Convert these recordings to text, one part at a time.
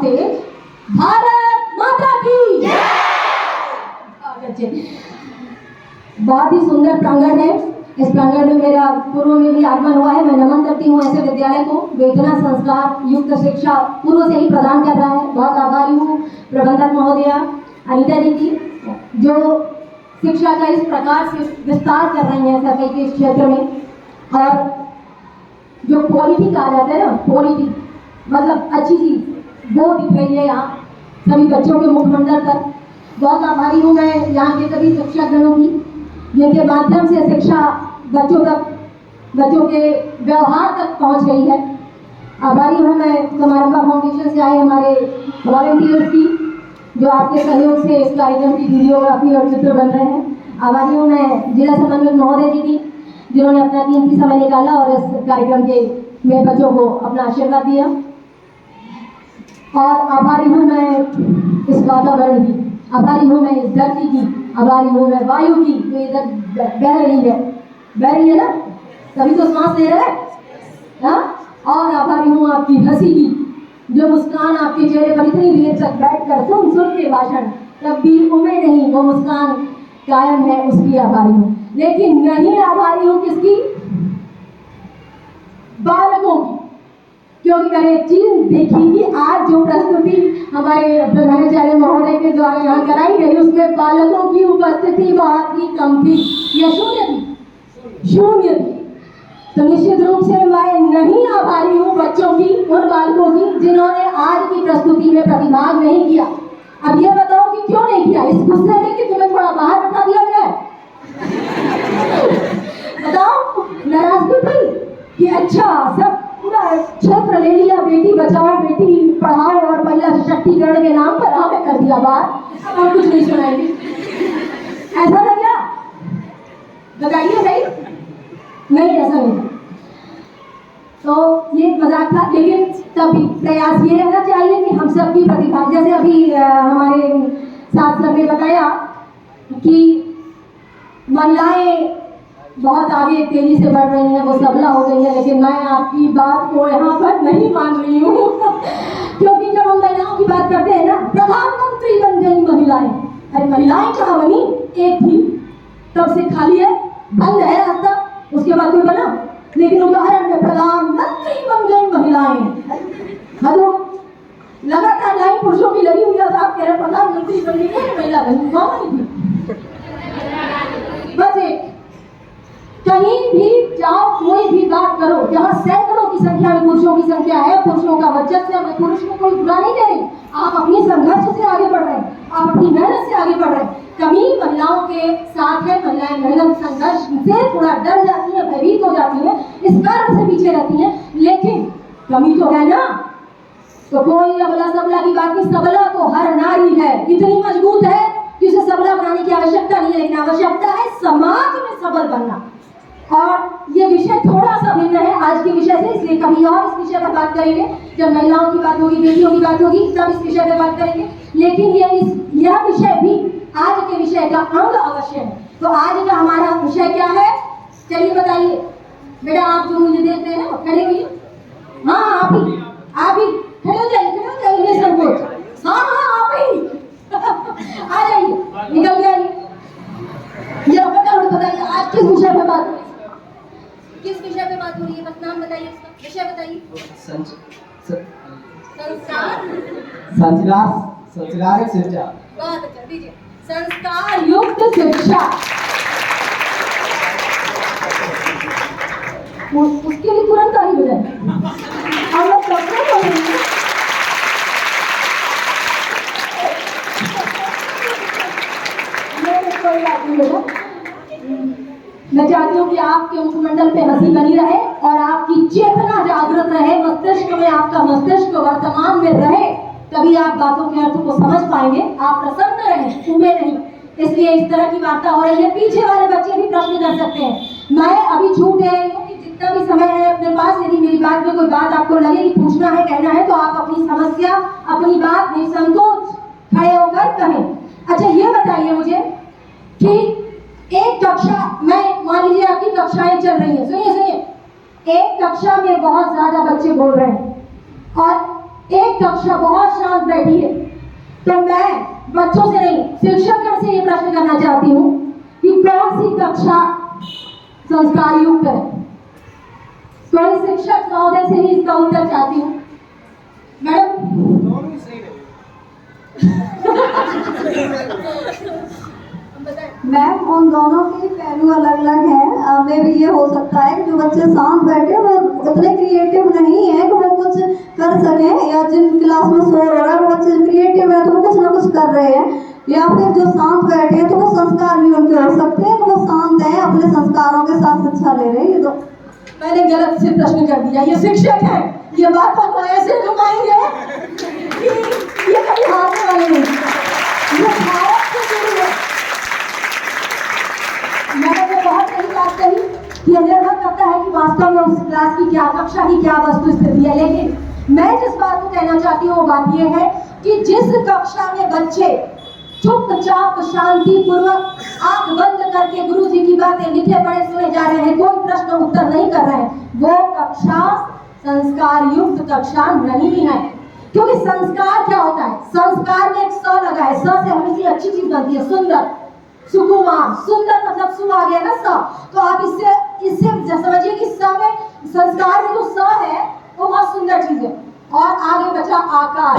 तेज, भारत माता की जय। बहुत ही सुंदर प्रांगण है। इस प्रांगण में मेरा पूर्व में भी आगमन हुआ है। मैं नमन करती हूँ ऐसे विद्यालय को जो इतना संस्कार युक्त शिक्षा पूर्व से ही प्रदान कर रहा है। बहुत आभारी हूँ प्रबंधक महोदया अनिता जी की, जो शिक्षा का इस प्रकार से विस्तार कर रही हैं सफाई के इस क्षेत्र में। और जो क्वालिटी कहा जाता है ना, क्वालिटी मतलब अच्छी चीज, वो दिख रही है यहाँ सभी बच्चों के मुखमंडल पर। बहुत आभारी हूँ मैं यहाँ के सभी शिक्षकगणों की, जिनके माध्यम से शिक्षा बच्चों तक, बच्चों के व्यवहार तक पहुँच रही है। आभारी हूँ मैं समारंभा फाउंडेशन से आए हमारे वॉलंटियर्स की, जो आपके सहयोग से इस कार्यक्रम की वीडियोग्राफी और चित्र बन रहे हैं। आभारी हूँ मैं जिला समन्वयक महोदय जी की, जिन्होंने अपना कीमती समय निकाला और इस कार्यक्रम के में बच्चों को अपना आशीर्वाद दिया। और आभारी हूँ मैं इस वातावरण की, आभारी हूँ मैं इस धरती की, आभारी हूँ मैं वायु की जो इधर बह रही है ना, तभी तो सांस ले रहे हैं। और आभारी हूँ आपकी हंसी की, जो मुस्कान आपके चेहरे पर इतनी देर तक बैठकर सुन के भाषण तब भी उम्र नहीं, वो मुस्कान कायम है, उसकी आभारी हूँ। लेकिन नहीं आभारी हूँ किसकी? बालकों की। क्योंकि मैंने एक चीज देखी कि आज जो प्रस्तुति हमारे प्रधानाचार्य महोदय के द्वारा यहाँ कराई गई, उसमें बालकों की उपस्थिति बहुत ही कम थी या शून्य थी। तो निश्चित रूप से मैं नहीं आभारी हूँ बच्चों की, उन बालकों की जिन्होंने आज की प्रस्तुति में प्रतिभाग नहीं किया। अब ये बताओ कि क्यों नहीं किया? इस गुस्से में कि तुम्हें थोड़ा बाहर बता दिया गया है? बताओ, नाराजगी थी कि अच्छा सब पूरा क्षेत्र ले लिया, बेटी बचाओ बेटी पढ़ाओ और महिला सशक्तिकरण के नाम पर हमें कर दिया बाहर, अब हम कुछ नहीं सुनाएंगे। ऐसा था क्या? बताइए भाई। नहीं, ऐसा नहीं। तो ये मजाक था, लेकिन तभी प्रयास ये रहना चाहिए कि हम सबकी प्रतिभा, जैसे अभी हमारे साथ सर ने बताया कि महिलाएं बहुत आगे तेजी से बढ़ रही हैं, वो सबला हो गई है, लेकिन मैं आपकी बात को यहाँ पर नहीं मान रही हूँ। क्योंकि जब हम महिलाओं की बात करते हैं ना, प्रधानमंत्री बन गई महिलाएं। अरे महिलाएं कहाँ बनी? एक थी, तब से खाली है, बंद है रास्ता, उसके बाद कोई बना। लेकिन उदाहरण में प्रधानमंत्री बन गई महिलाएं। हेलो, लगातार लाइन पुरुषों की लगी हुई है, आप कह रहे प्रधानमंत्री बन गई एक महिला बनी, कौन थी? बस एक। कहीं भी जाओ, कोई भी बात करो, जहाँ सैकड़ों की संख्या में पुरुषों की संख्या है, पुरुषों का वर्चस्व है, पुरुष को कोई बुरा नहीं दे रही, आप अपनी संघर्ष से आगे बढ़ रहे हैं, आप अपनी मेहनत से आगे बढ़ रहे हैं। कमी महिलाओं के साथ है, महिलाएं मेहनत संघर्ष से थोड़ा डर जाती है, भयभीत हो जाती है, इस कारण से पीछे रहती है, लेकिन कमी तो है ना। तो कोई अबला सबला की बात नहीं, सबला तो हर नारी है, इतनी मजबूत है कि उसे सबला बनाने की आवश्यकता नहीं है, लेकिन आवश्यकता है समाज में सबल बनना। और ये विषय थोड़ा सा भिन्न है आज के विषय से, इसलिए कभी और इस विषय पर बात करेंगे। जब महिलाओं की बात होगी, बेटियों की बात होगी, तब इस विषय पर बात करेंगे। लेकिन यह विषय भी आज के विषय का अंग अवश्य है। तो आज का हमारा विषय क्या है? चलिए बताइए बेटा, आप जो मुझे देख रहे हैं खड़े होइए। हाँ, आप ही खड़े हो जाइए, संकोच। हाँ, आप ही आ जाइए, निकल के आइए। ये बताइए आज किस विषय पर बात, किस विषय पे बात हो रही है? बस नाम बताइए, उसका विषय बताइए। संस्कार शिक्षा। बहुत अच्छा, दीजिए। संस्कार युक्त शिक्षा, उसके लिए तुरंत ताली हो जाए। हम लोग कोई बात नहीं बेटा, मैं चाहती हूँ कि आपके मुखमंडल पे हंसी बनी रहे और आपकी चेतना जागृत रहे, मस्तिष्क में आपका मस्तिष्क वर्तमान में रहे, तभी आप बातों के अर्थ को समझ पाएंगे। आप प्रसन्न रहें, उम्मीद नहीं। इसलिए इस तरह की वार्ता हो रही है। पीछे वाले बच्चे भी प्रश्न कर सकते हैं। मैं अभी छूट दे रही हूँ कि जितना भी समय है अपने पास, यदि मेरी बात में कोई बात आपको लगे कि पूछना है, कहना है, तो आप अपनी समस्या, अपनी बात निसंकोच खड़े होकर कहें। अच्छा, ये बताइए मुझे कि एक कक्षा, मैं मान लीजिए आपकी कक्षाएं चल रही हैं, सुनिए, एक कक्षा में बहुत ज्यादा बच्चे बोल रहे हैं और एक कक्षा बहुत शांत बैठी है, तो मैं बच्चों से नहीं शिक्षकगण से ये प्रश्न करना चाहती हूँ कि कौन सी कक्षा संस्कार युक्त है। कोई शिक्षक महोदय से ही इसका उत्तर चाहती हूँ। मैडम मैम, उन दोनों के पहलू अलग अलग हैं। मे भी ये हो सकता है कि जो बच्चे शांत बैठे वो उतने क्रिएटिव नहीं है कि वो कुछ कर सकें, या जिन क्लास में शोर हो रहा है वो बच्चे क्रिएटिव है तो वो कुछ ना कुछ कर रहे हैं, या फिर जो शांत बैठे हैं तो वो संस्कार भी उनके हो सकते हैं कि वो शांत हैं, अपने संस्कारों के साथ शिक्षा ले रहे हैं। ये तो मैंने गलत से प्रश्न कर दिया। ये शिक्षक है, ये बात को ऐसे घुमाएंगे कि ये कभी हारने वाले नहीं। ये भारत से जुड़ी है। मैंने जो बहुत सही बात कही कि यह निर्भर करता है कि वास्तव में उस क्लास की क्या, कक्षा की क्या वस्तु स्थिति है, लेकिन मैं जिस बात को कहना चाहती हूँ वो बात यह है कि जिस कक्षा में बच्चे चुपचाप शांति पूर्वक आंख बंद करके गुरु जी की बातें लिखे पढ़े सुने जा रहे हैं, कोई प्रश्न उत्तर नहीं कर रहे हैं, वो कक्षा संस्कार युक्त कक्षा नहीं है। क्योंकि संस्कार क्या होता है? संस्कार में एक स लगा है, स से हमेशा अच्छी चीज बनती है, सुंदर, सुकुमार। सुंदर मतलब सु आ गया ना स, तो आप इससे समझिए कि स में संस्कार में जो स है वो बहुत सुंदर चीज है। और आगे बचा आकार,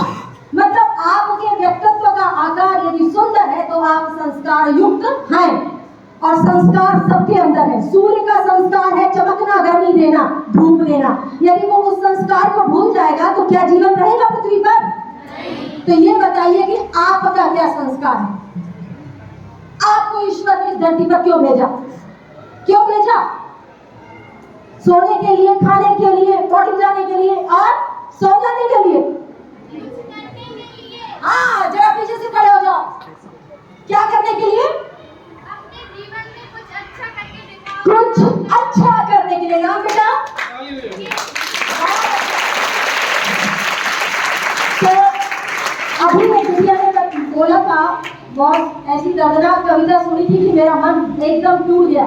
मतलब आपके व्यक्तित्व का आकार यदि सुंदर है तो आप संस्कार युक्त हैं। और संस्कार सबके अंदर है। सूर्य का संस्कार है चमकना, गर्मी देना, धूप देना। यदि वो उस संस्कार को भूल जाएगा तो क्या जीवन रहेगा पृथ्वी पर? तो ये बताइए कि आपका क्या संस्कार है? आपको ईश्वर ने इस धरती पर क्यों भेजा? क्यों भेजा? सोने के लिए, खाने के लिए, पढ़ जाने के लिए और सो जाने के लिए। हाँ, जरा पीछे से खड़े हो जाओ। क्या करने के लिए? अपने जीवन में कुछ अच्छा करके दिखाओ। कुछ अच्छा करने के लिए ना बेटा। तो अभी एक बिटिया ने बोला था, बहुत ऐसी दर्दनाक कविता सुनी थी कि मेरा मन एकदम टूट गया,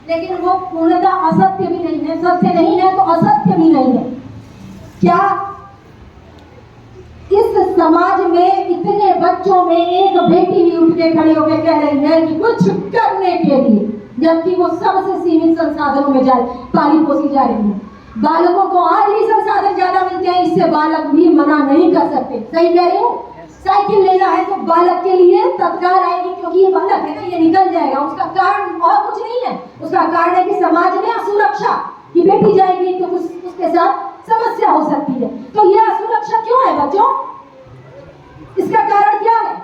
लेकिन वो पूर्णतः असत्य भी नहीं है। सत्य नहीं है तो असत्य भी नहीं है। क्या इस समाज में इतने बच्चों में एक बेटी भी उठ के खड़ी होकर कह रही है कि कुछ करने के लिए, जबकि वो सबसे सीमित संसाधनों में पाली पोसी जा रही है। बालकों को आज भी संसाधन ज्यादा मिलते हैं, इससे बालक भी मना नहीं कर सकते। सही कह रही हूँ? साइकिल लेना है तो बालक के लिए तत्काल आएगी, क्योंकि ये बालक है ना, ये निकल जाएगा। उसका कारण और कुछ नहीं है, उसका कारण है कि समाज में असुरक्षा, कि बेटी जाएगी तो उसके साथ समस्या हो सकती है। तो ये असुरक्षा क्यों है बच्चों? इसका कारण क्या है?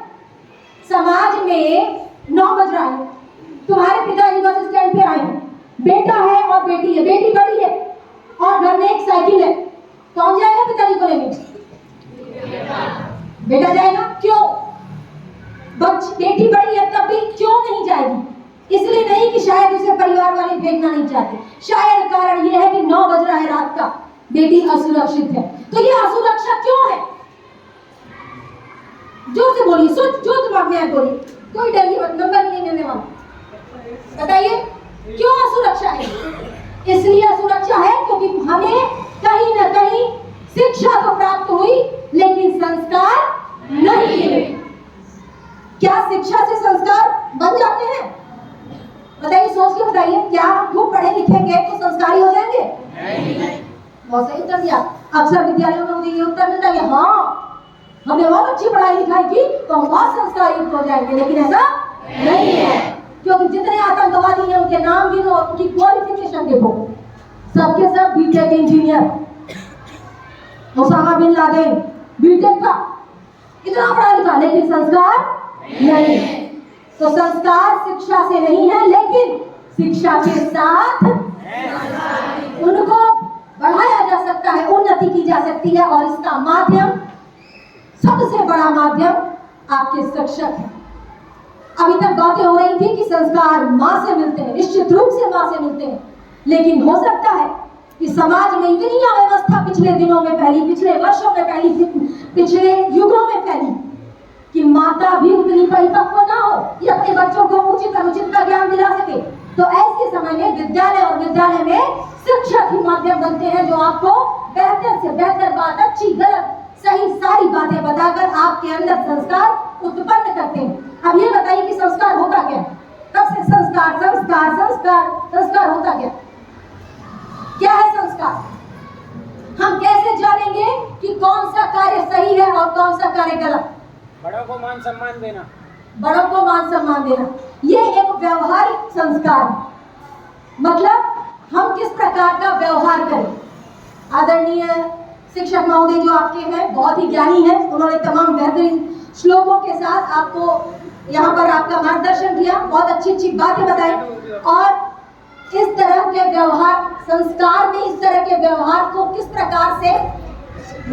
समाज में 9 बज रहा है, तुम्हारे पिताजी बस स्टैंड पे आए, बेटा है और बेटी है, बेटी बड़ी है और घर में एक साइकिल है, कौन जाएगा पिताजी को लेने? बेटा जाएगा। क्यों? बेटी बड़ी है तब भी क्यों नहीं जाएगी? इसलिए नहीं कि शायद उसे परिवार वाले भेजना नहीं चाहते, शायद कारण यह है कि 9 बज रहा है रात का, बेटी असुरक्षित है। तो ये असुरक्षा क्यों है? जोर से बोलिए, जो दिमाग में है बोलिए, कोई डर की बात, नंबर नहीं मिलने वाला। बताइए क्यों असुरक्षा है? इसलिए असुरक्षा है क्योंकि हमें कहीं ना कहीं शिक्षा तो प्राप्त हुई लेकिन संस्कार नहीं मिले। क्या शिक्षा से संस्कार बन जाते हैं? बताइए, सोच के बताइए, क्या हम खूब पढ़े लिखेंगे तो संस्कारी हो जाएंगे? नहीं। बहुत सही उत्तर दिया। अक्सर विद्यालयों में मुझे ये उत्तर मिलता है, हाँ हमने बहुत अच्छी पढ़ाई लिखाई की तो हम बहुत संस्कारी हो जाएंगे, लेकिन ऐसा नहीं है। क्योंकि जितने आतंकवादी हैं उनके नाम गिनो और उनकी क्वालिफिकेशन देखो, सबके सब BTech engineer. Osama bin Laden BTech का, इतना पढ़ा लिखा, लेकिन संस्कार नहीं। तो संस्कार शिक्षा से नहीं है, लेकिन शिक्षा के साथ उनको बढ़ाया जा सकता है, उन्नति की जा सकती है। और इसका माध्यम, सबसे बड़ा माध्यम आपके शिक्षक हैं। अभी तक बातें हो रही थी कि संस्कार माँ से मिलते हैं, निश्चित रूप से माँ से मिलते हैं, लेकिन हो सकता है कि समाज में इतनी अव्यवस्था पिछले दिनों में फैली, पिछले वर्षों में फैली, पिछले युगों में फैली कि माता भी उतनी परिपक्व ना हो कि अपने बच्चों को उचित अनुचित का ज्ञान दिला सके। तो ऐसे समय में विद्यालय और विद्यालय में शिक्षक ही माध्यम बनते हैं जो आपको बेहतर से बेहतर बात, अच्छी गलत सही सारी बातें बताकर आपके अंदर संस्कार उत्पन्न करते हैं। अब ये बताइए कि संस्कार होता क्या? कब से संस्कार संस्कार संस्कार संस्कार होता क्या है संस्कार? हम कैसे जानेंगे कि कौन सा कार्य सही है और कौन सा कार्य गलत? बड़ों को मान सम्मान देना। बड़ों को मान सम्मान देना, ये एक व्यवहारिक संस्कार है। मतलब हम किस प्रकार का व्यवहार करें। आदरणीय शिक्षक महोदय जो आपके हैं बहुत ही ज्ञानी हैं, उन्होंने तमाम बेहतरीन श्लोकों के साथ आपको यहाँ पर आपका मार्गदर्शन किया, बहुत अच्छी अच्छी बातें बताई। और इस तरह के व्यवहार संस्कार में इस तरह के व्यवहार को किस प्रकार से,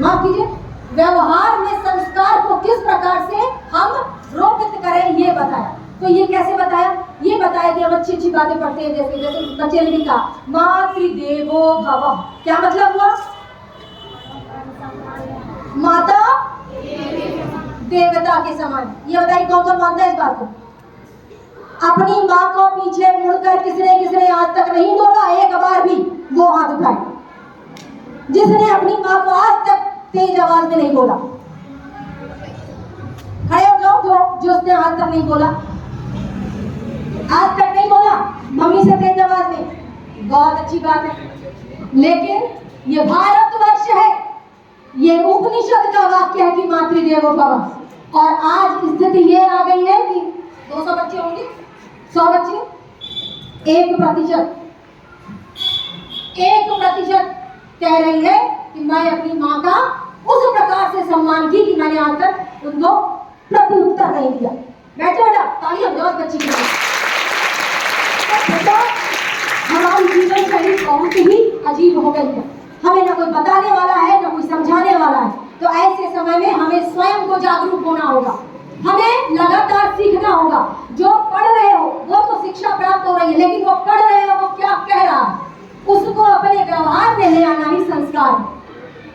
माफ कीजिए, व्यवहार में संस्कार को किस प्रकार से हम रोपित करें ये बताया। तो ये कैसे बताया? ये बताया कि हम अच्छी अच्छी बातें पढ़ते हैं, जैसे जैसे बच्चे ने भी कहा मातृदेवो भव। क्या मतलब हुआ? माता देवता के समान। ये बताइए कौन कौन मानता है इस बात को? अपनी माँ को पीछे मुड़कर किसने आज तक नहीं बोला एक बार भी? वो हाथ उठाए जिसने अपनी माँ को आज तक तेज आवाज में नहीं बोला। खड़े हो जाओ जो उसने आज तक नहीं बोला, आज तक नहीं बोला मम्मी से तेज आवाज में। बहुत अच्छी बात है, लेकिन ये भारतवर्ष है, ये उपनिषद का वाक्य है कि मातृदेवो भव। और आज स्थिति ये आ गई है कि 200 बच्चे होंगे, 100 बच्चे, 1% कह रही है कि मैं अपनी माँ का उस प्रकार से सम्मान की कि मैंने आज तक उनको प्रत्युत्तर नहीं दिया। बैठो बेटा, तालियां बजाओ बच्ची के लिए। हमारी जीवन शैली बहुत ही अजीब हो गई है, हमें ना कोई बताने वाला है ना कोई समझाने वाला है। तो ऐसे समय में हमें स्वयं को जागरूक होना होगा, हमें लगातार सीखना होगा। जो पढ़ रहे हो वो तो शिक्षा प्राप्त हो रही है, लेकिन वो पढ़ रहे हो वो क्या कह रहा है उसको अपने व्यवहार में ले आना ही संस्कार है।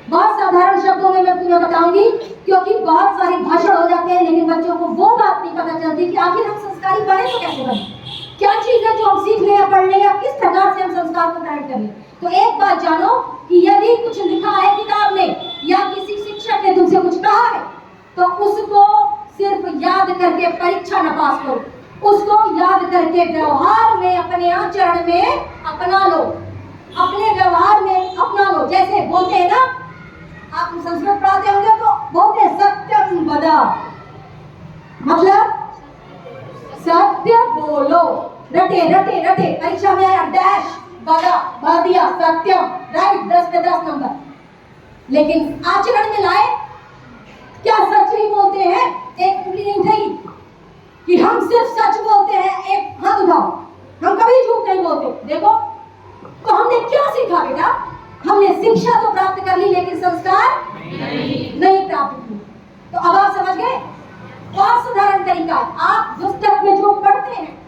बहुत साधारण शब्दों में मैं तुम्हें बताऊंगी, क्योंकि बहुत सारे भाषण हो जाते हैं लेकिन बच्चों को वो बात नहीं पता चलती कि आखिर हम संस्कारी बने तो कैसे बने, क्या चीज है जो हम सीख लें या पढ़ लें या किस प्रकार से हम संस्कार को ग्रहण करें। तो एक बात जानो कि यदि कुछ लिखा है किताब में या किसी शिक्षक ने तुमसे कुछ कहा है तो उसको सिर्फ याद करके परीक्षा न पास करो, उसको याद करके व्यवहार में अपने आचरण में अपना लो, अपने व्यवहार में अपना लो। जैसे बोलते हैं ना, आप संस्कृत पढ़ाते होंगे तो बोलते हैं सत्यम वद, मतलब सत्य बोलो। रटे रटे रटे परीक्षा में आया डैश बदा दिया सत्यम, राइट, 10 पे 10 नंबर। लेकिन आचरण में लाए, क्या सच ही बोलते हैं? एक उंगली नहीं उठाई कि हम सिर्फ सच बोलते हैं, एक हाथ उठाओ, हम कभी झूठ नहीं बोलते। देखो तो हमने क्या सीखा बेटा? हमने शिक्षा तो प्राप्त कर ली लेकिन संस्कार नहीं प्राप्त किए। तो अब आप समझ गए? बहुत साधारण तरीका है, आप पुस्तक में जो पढ़ते हैं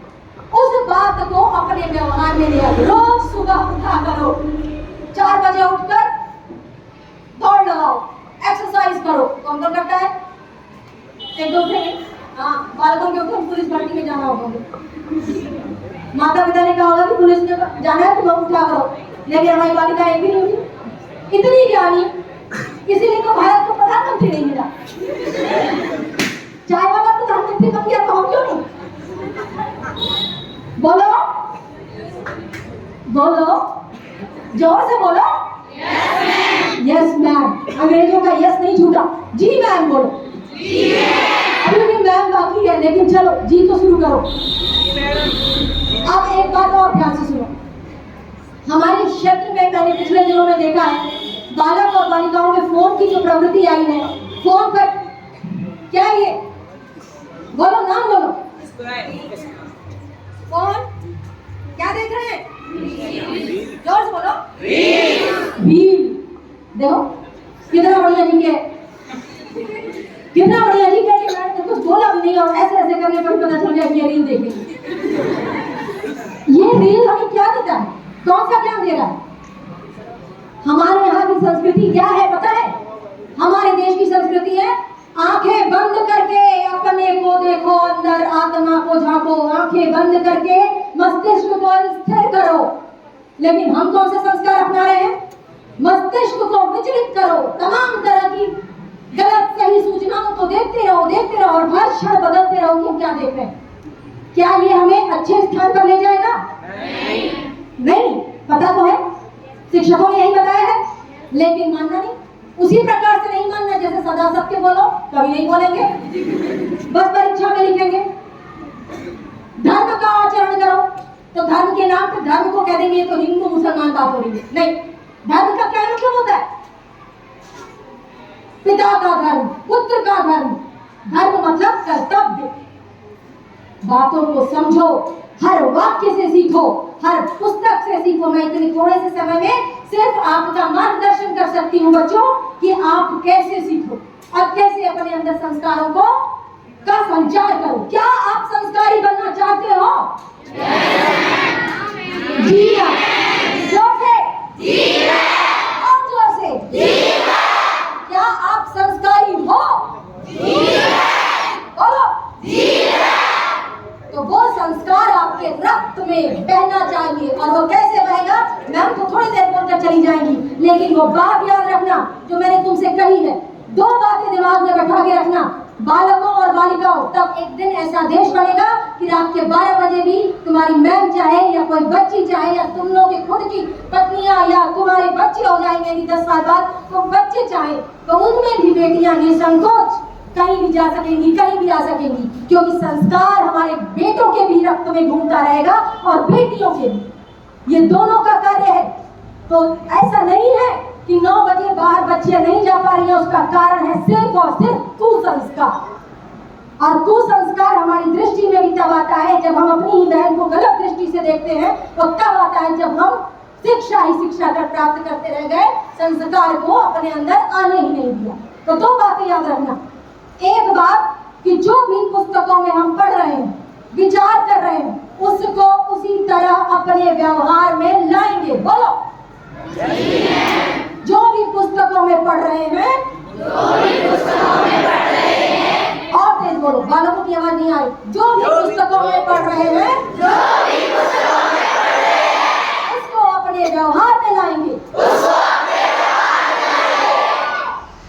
उस बात को अपने व्यवहार में ले आओ। रोज सुबह उठा करो, 4 बजे उठकर दौड़ लगाओ, एक्सरसाइज करो। कौन कौन करता है? एक दूसरे हाँ, बालकों के ऊपर पुलिस भर्ती में जाना होगा, माता पिता ने कहा होगा कि पुलिस में जाना है तो लोग उठा करो, लेकिन हमारी बालिका एक भी नहीं हुई। इतनी ज्ञानी, इसीलिए तो भारत को प्रधानमंत्री नहीं मिला। चाय वाला प्रधानमंत्री बन गया तो हम क्यों नहीं? बोलो बोलो, जोर से बोलो। Yes ma'am. अंग्रेजों का यस नहीं झूठा, जी मैम बोलो। अभी भी मैम बाकी है, लेकिन चलो जी तो शुरू करो। अब एक बात और ध्यान से सुनो, हमारे क्षेत्र में मैंने पिछले दिनों में देखा है बालक और बालिकाओं में फोन की जो प्रवृत्ति आई है, फोन पर क्या है ये? बोलो, नाम बोलो। फोन क्या देख रहे हैं? जोर से बोलो। रील। देखो कितना बढ़िया जी के, कितना बढ़िया जी के, मैंने कुछ बोला भी नहीं और ऐसे ऐसे करने पर पता चल गया कि ये रील देखेंगे। ये रील हमें क्या देता है? कौन सा ज्ञान दे रहा है? हमारे यहाँ की संस्कृति क्या है पता है? हमारे देश की संस्कृति है आंखें बंद करके अपने को देखो, अंदर आत्मा को झांको, आंखें बंद करके मस्तिष्क को स्थिर करो। लेकिन हम कौन से संस्कार अपना रहे हैं? मस्तिष्क को विचलित करो, तमाम तरह की उसको देखते रहो और हर क्षण बदलते रहो कि हम क्या देख रहे हैं। क्या ये हमें अच्छे स्थान पर ले जाएगा? नहीं, पता तो है, शिक्षकों ने यही बताया है, लेकिन मानना नहीं। उसी प्रकार से नहीं मानना जैसे सदा सबके बोलो, कभी नहीं बोलेंगे, बस परीक्षा में लिखेंगे। धर्म का आचरण करो, तो धर्म के नाम पे धर्म को कह देंगे तो हिंदू मुसलमान बात हो रही है। नहीं, धर्म का क्या मतलब होता है? पिता का धर्म, पुत्र का धर्म। धर्म मतलब कर्तव्य। बातों को समझो, हर वाक्य से सीखो, हर पुस्तक से सीखो। मैं इतने थोड़े से समय में सिर्फ आपका मार्गदर्शन कर सकती हूँ बच्चों कि आप कैसे सीखो और कैसे अपने अंदर संस्कारों का संचार करो। क्या आप संस्कारी बनना चाहते हो? जी हाँ, जोर से और जोर से। क्या आप संस्कारी हो? बोलो। तो वो संस्कार आपके रक्त में बहना चाहिए। और वो कैसे बहेगा, मैम तो थोड़ी देर बोलकर चली जाएंगी, लेकिन वो बात याद रखना जो मैंने तुमसे कही है। दो बातें दिमाग में बैठा के रखना, बालकों और बालिकाओं। तब एक दिन ऐसा देश बनेगा कि रात के 12 बजे भी तुम्हारी मैम चाहे या कोई बच्ची चाहे या तुम लोग की खुद की पत्नियां या तुम्हारे बच्चे हो जाएंगे 10 साल बाद, तो बच्चे चाहे तो उनमें भी बेटियां निसंकोच कहीं भी जा सकेंगी, कहीं भी आ सकेंगी, क्योंकि संस्कार हमारे बेटों के भी रक्त में घूमता रहेगा और बेटियों के भी। ये दोनों का कार्य है। तो ऐसा नहीं है कि 9 बजे बाहर बच्चियां नहीं जा पा रही हैं, उसका कारण है सिर्फ और सिर्फ कुसंस्कार। और कुसंस्कार हमारी दृष्टि में भी तब आता है जब हम अपनी ही बहन को गलत दृष्टि से देखते हैं, और तब आता है जब हम शिक्षा ही शिक्षा कर प्राप्त करते रह गए, संस्कार को अपने अंदर आने ही नहीं दिया। तो दो बातें याद रखना। एक बात कि जो भी पुस्तकों में हम पढ़ रहे हैं, विचार कर रहे हैं, उसको उसी तरह अपने व्यवहार में लाएंगे। बोलो। जो भी पुस्तकों में पढ़ रहे हैं, और तेज बोलो, बालकों की आवाज नहीं आई। जो भी पुस्तकों में पढ़ रहे हैं, उसको अपने व्यवहार में लाएंगे।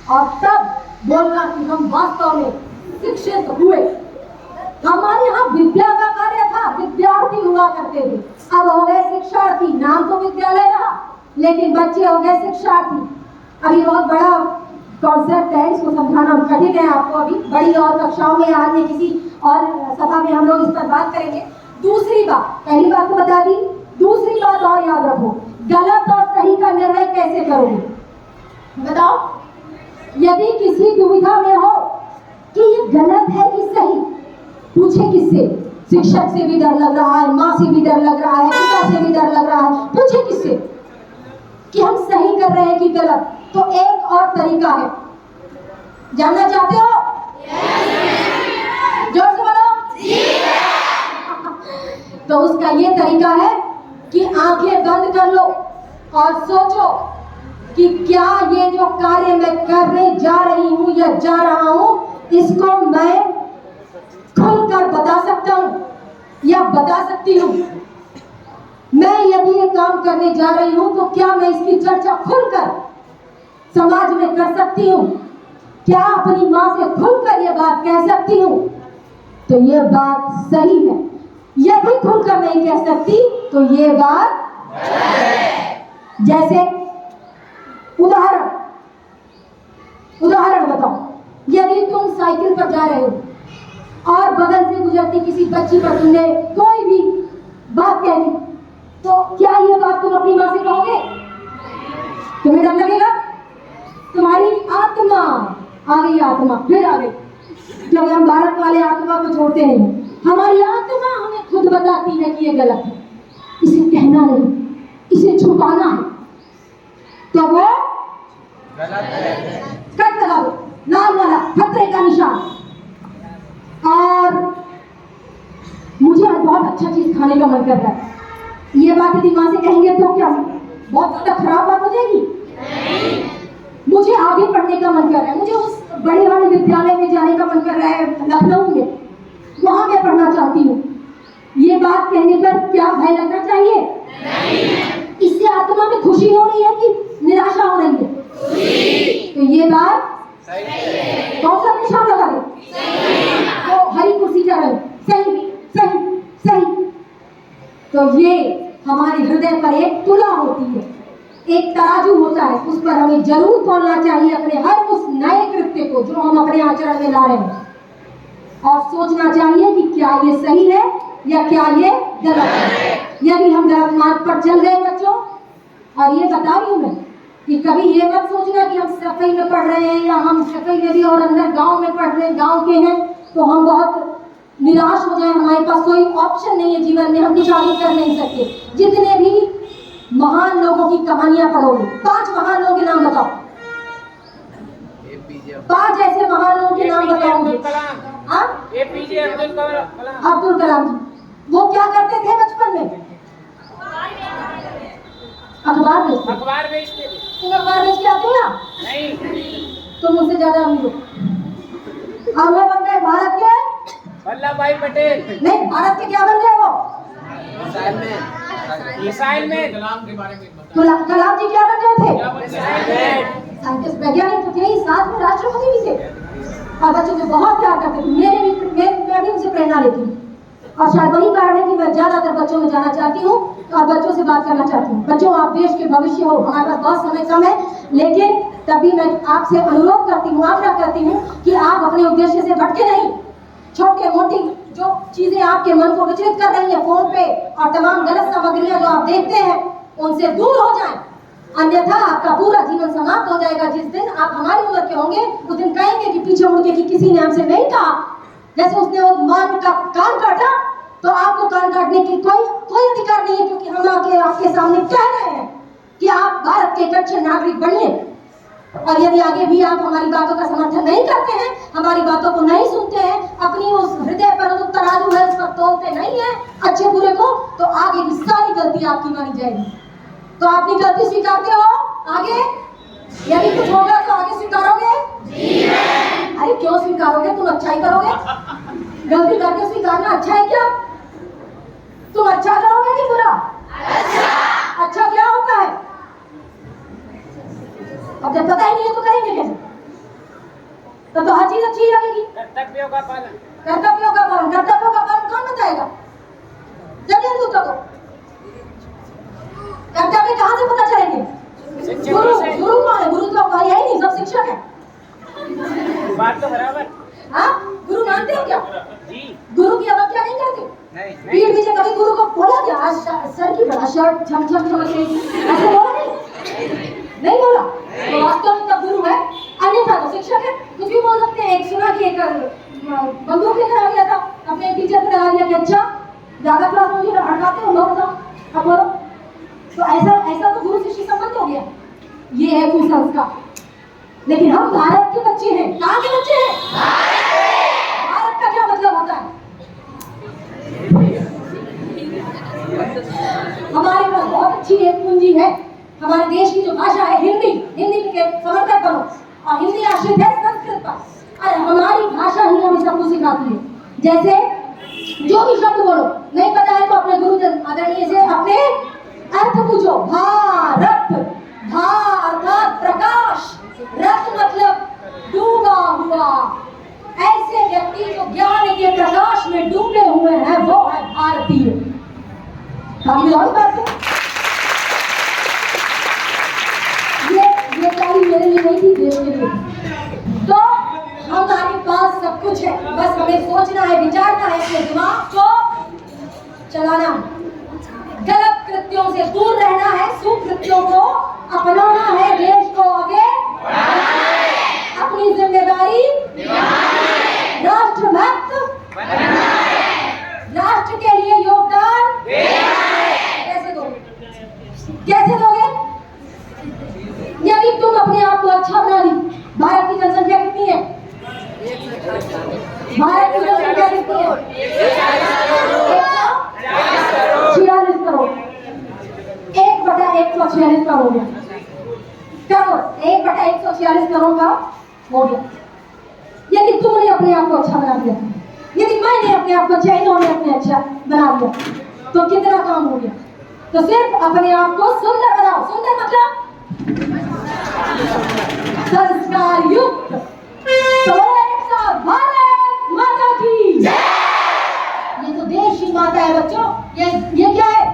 और तब बोलना कि हम वास्तव में शिक्षित हुए। हमारे यहाँ विद्या का कार्य था, विद्यार्थी हुआ करते थे, अब हो गए शिक्षार्थी। नाम तो विद्यालय रहा, लेकिन बच्चे हो गए शिक्षार्थी। अभी बहुत बड़ा कॉन्सेप्ट है, इसको समझाना कठिन है आपको। अभी बड़ी और कक्षाओं में आज में किसी और सभा में हम लोग इस पर बात करेंगे। दूसरी बात, पहली बात तो बता दी, दूसरी बात और याद रखो, गलत और सही का निर्णय कैसे करोगे? बताओ। यदि किसी दुविधा में हो कि ये गलत है कि सही, पूछे किससे? शिक्षक से भी डर लग रहा है, माँ से भी डर लग रहा है, पिता से भी डर लग रहा है, पूछे किससे कि हम सही कर रहे हैं कि गलत? तो एक और तरीका है, जानना चाहते हो? जोर से बोलो। तो उसका ये तरीका है कि आंखें बंद कर लो और सोचो कि क्या ये जो कार्य मैं करने जा रही हूं या जा रहा हूं, इसको मैं खुलकर बता सकता हूं या बता सकती हूं। मैं यदि ये काम करने जा रही हूं तो क्या मैं इसकी चर्चा खुलकर समाज में कर सकती हूं? क्या अपनी माँ से खुलकर ये बात कह सकती हूं? तो ये बात सही है। यदि खुलकर नहीं कह सकती तो ये बात जैसे उदाहरण बताओ। यदि तुम साइकिल पर जा रहे हो और बगल से गुजरती किसी बच्ची पर तुमने कोई भी बात कह दी, तो क्या ये बात तुम अपनी माँ से कहोगे? तुम्हें डर लगेगा? तुम्हारी आत्मा आ गई, आत्मा फिर आ गई, क्योंकि हम भारत वाले आत्मा को छोड़ते नहीं। हमारी आत्मा हमें खुद बताती है कि ये गलत है, इसे कहना नहीं, इसे छुपाना है, तो वो कट लगा दो, लाल वाला खतरे का निशान। और मुझे आज बहुत अच्छा चीज खाने का मन कर रहा है, ये बात यदि माँ से कहेंगे तो क्या बहुत ज्यादा खराब बात हो जाएगी? मुझे आगे पढ़ने का मन कर रहा है, मुझे उस बड़े वाले विद्यालय में जाने का मन कर रहा है लखनऊ में, वहां मैं पढ़ना चाहती हूँ। ये बात कहने पर क्या भय लगना चाहिए? नहीं। इससे आत्मा में खुशी हो रही है कि निराशा हो रही है? तो ये बात कौन सा निशान लगा? तो ये हमारे हृदय पर एक तुला होती है, एक तराजू होता है, उस पर हमें जरूर तोलना चाहिए अपने हर उस नए कृत्य को जो हम अपने आचरण में ला रहे हैं, और सोचना चाहिए कि क्या ये सही है या क्या ये गलत है। यदि हम गलत मार्ग पर चल गए बच्चों, और ये बता रही हूँ मैं कि कभी ये मत सोचना कि हम सफाई में पढ़ रहे हैं या हम सफाई में भी और अंदर गांव में पढ़ रहे हैं, गांव के हैं तो हम बहुत निराश हो जाए, हमारे पास कोई ऑप्शन नहीं है जीवन में, हम कुछ आगे कर नहीं सकते। जितने भी महान लोगों की कहानियां पढ़ोगे, 5 महान लोगों के नाम बताओ, 5 ऐसे महान लोगों के नाम बताओगे। एपीजे अब्दुल कलाम। अब्दुल कलाम जी, वो क्या करते थे बचपन में? अखबार बेचते। अखबार बेचते थे। तुम अखबार बेच के आते हो ना? नहीं, तुम मुझसे ज्यादा अमीर हो। और वो बन गए भारत के वल्लभ भाई पटेल। नहीं, भारत के क्या बन गए वो? Missile man. कलाम जी क्या बन गए थे? Missile man. साइंटिस्ट, वैज्ञानिक तो थे ही, साथ में राष्ट्रपति भी थे, और बच्चों से बहुत प्यार करते थे। मैं भी उनसे प्रेरणा लेती हूँ, और शायद वही कारण है कि मैं ज्यादातर बच्चों में जाना चाहती हूँ और बच्चों से बात करना चाहती हूँ। बच्चों, आप देश के भविष्य हो, हमारे पास बहुत समय कम है, लेकिन तभी मैं आपसे अनुरोध करती हूँ, आग्रह करती हूँ कि आप अपने उद्देश्य से भटके नहीं। छोटे मोटी जो चीजें आपके मन को विचलित कर रही हैं, फोन पे और तमाम गलत सामग्रियां जो आप देखते हैं, उनसे दूर हो जाएं, अन्यथा आपका पूरा जीवन समाप्त हो जाएगा। जिस दिन आप हमारी उम्र के होंगे, उस दिन कहेंगे कि पीछे मुड़ के कि किसी ने हमसे नहीं कहा। जैसे उसने वो मान का कान काटा, तो आपको कान काटने की कोई अधिकार नहीं है, क्योंकि हम आपके सामने कह रहे हैं कि आप भारत के एक अच्छे नागरिक बनिए। और यदि आगे भी आप हमारी बातों का समर्थन नहीं करते हैं, हमारी बातों को नहीं सुनते हैं, अपनी उस हृदय पर जो तराजू है उस पर तोलते नहीं है अच्छे बुरे को, तो आगे की सारी गलती आपकी मानी जाएगी। तो अपनी गलती स्वीकारते हो आगे? यदि कुछ होगा तो आगे स्वीकारोगे? अरे क्यों स्वीकारोगे? तुम अच्छा ही करोगे। गलती करके स्वीकारना अच्छा है क्या? तुम अच्छा करोगे कि बुरा? अच्छा क्या होता है? अब जब पता ही नहीं है तो करेंगे कैसे? तब तो हर चीज अच्छी लगेगी। कर्तव्यों का पालन। कर्तव्यों का पालन कौन बताएगा? जब दूसरा को कर्तव्य कहाँ से पता चलेंगे? गुरु कौन है? गुरु तो है ही नहीं, सब शिक्षक है। बात तो बराबर। हाँ, गुरु मानते हो क्या? जी। गुरु की अवज्ञा नहीं करते? नहीं। पीठ पीछे कभी गुरु को बोला क्या? आज सर की बड़ा शर्ट छम छम चमक रही, ऐसे बोला नहीं बोला? तो वास्तव में तब गुरु है, अन्यथा तो शिक्षक है। कुछ भी बोल सकते हैं। एक सुना कि एक बंदूक लेकर आ गया था, अपने टीचर को लगा दिया कि अच्छा ज्यादा क्लास में मुझे हटाते हो, लो बताओ अब बोलो। तो ऐसा तो गुरु शिष्य संबंध हो गया। ये है कुसंस्कार। लेकिन हम भारत के बच्चे हैं। कहाँ के बच्चे हैं? भारत का क्या मतलब होता है? हमारे पास बहुत अच्छी एक पूंजी है। हमारे देश की जो भाषा है हिंदी के समर्थक बनो, और हिंदी आश्रित है संस्कृत पर। और हमारी भाषा ही हमें सब कुछ सिखाती है। जैसे जो भी शब्द बोलो, नहीं पता है तो अपने गुरुजन आदरणीय से अपने अर्थ पूछो। भारत, भा अर्थात प्रकाश, रत मतलब डूबा हुआ। ऐसे व्यक्ति जो ज्ञान के प्रकाश में डूबे हुए हैं, वो है भारतीय। ये ताली मेरे लिए नहीं थी, देश के लिए। तो हमारे पास सब कुछ है, बस हमें सोचना है, विचारना है, अपने दिमाग को चलाना है। गलत कृत्यों से दूर रहना है, सुकृत्यों को अपनाना है, देश को आगे बढ़ाना है, अपनी जिम्मेदारी राष्ट्रभक्त बनना है, राष्ट्र के लिए योगदान देना है। कैसे दोगे? यदि तुम अपने आप को अच्छा बना ली। भारत की जनसंख्या कितनी है? भारत की जनसंख्या कितनी है? 46 करोड़। 1/146 करोड़ हो गया। करोड़ 1/146 करोड़ का हो गया। यदि तुमने अपने आप को अच्छा बना दिया, यदि मैंने अपने आप को अच्छा, इन्होंने अपने अच्छा बना दिया, तो कितना काम हो गया? तो सिर्फ अपने आप को सुंदर बनाओ। सुंदर मतलब संस्कार युक्त। तो एक साथ भारत माता की जय। ये तो देश की माता है बच्चों। ये क्या है?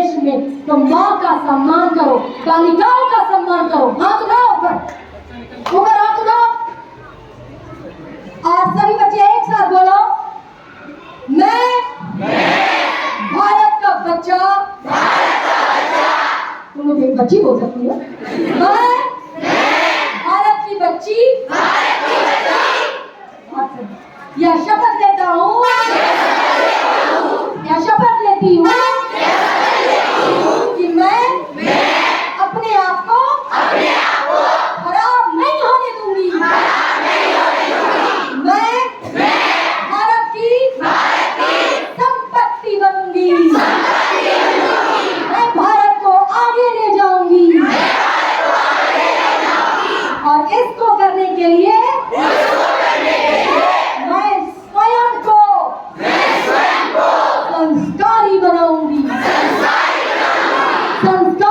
देश में, तो माँ का सम्मान करो, बालिकाओं का सम्मान करो। हाथ उठाओ ऊपर, ऊपर हाथ उठाओ। आज सभी बच्चे एक साथ बोलो, मैं भारत का बच्चा, तुम लोग एक बच्ची बोल सकती हो, मैं भारत की बच्ची, यह शपथ लेता हूँ, यह शपथ लेती हूँ कि मैं अपने आप को खराब नहीं होने दूंगी। मैं भारत की संपत्ति बनूंगी। मैं भारत को आगे ले जाऊंगी। और इसको करने के लिए मैं स्वयं को संस्कारी बनाऊंगी। संस्कार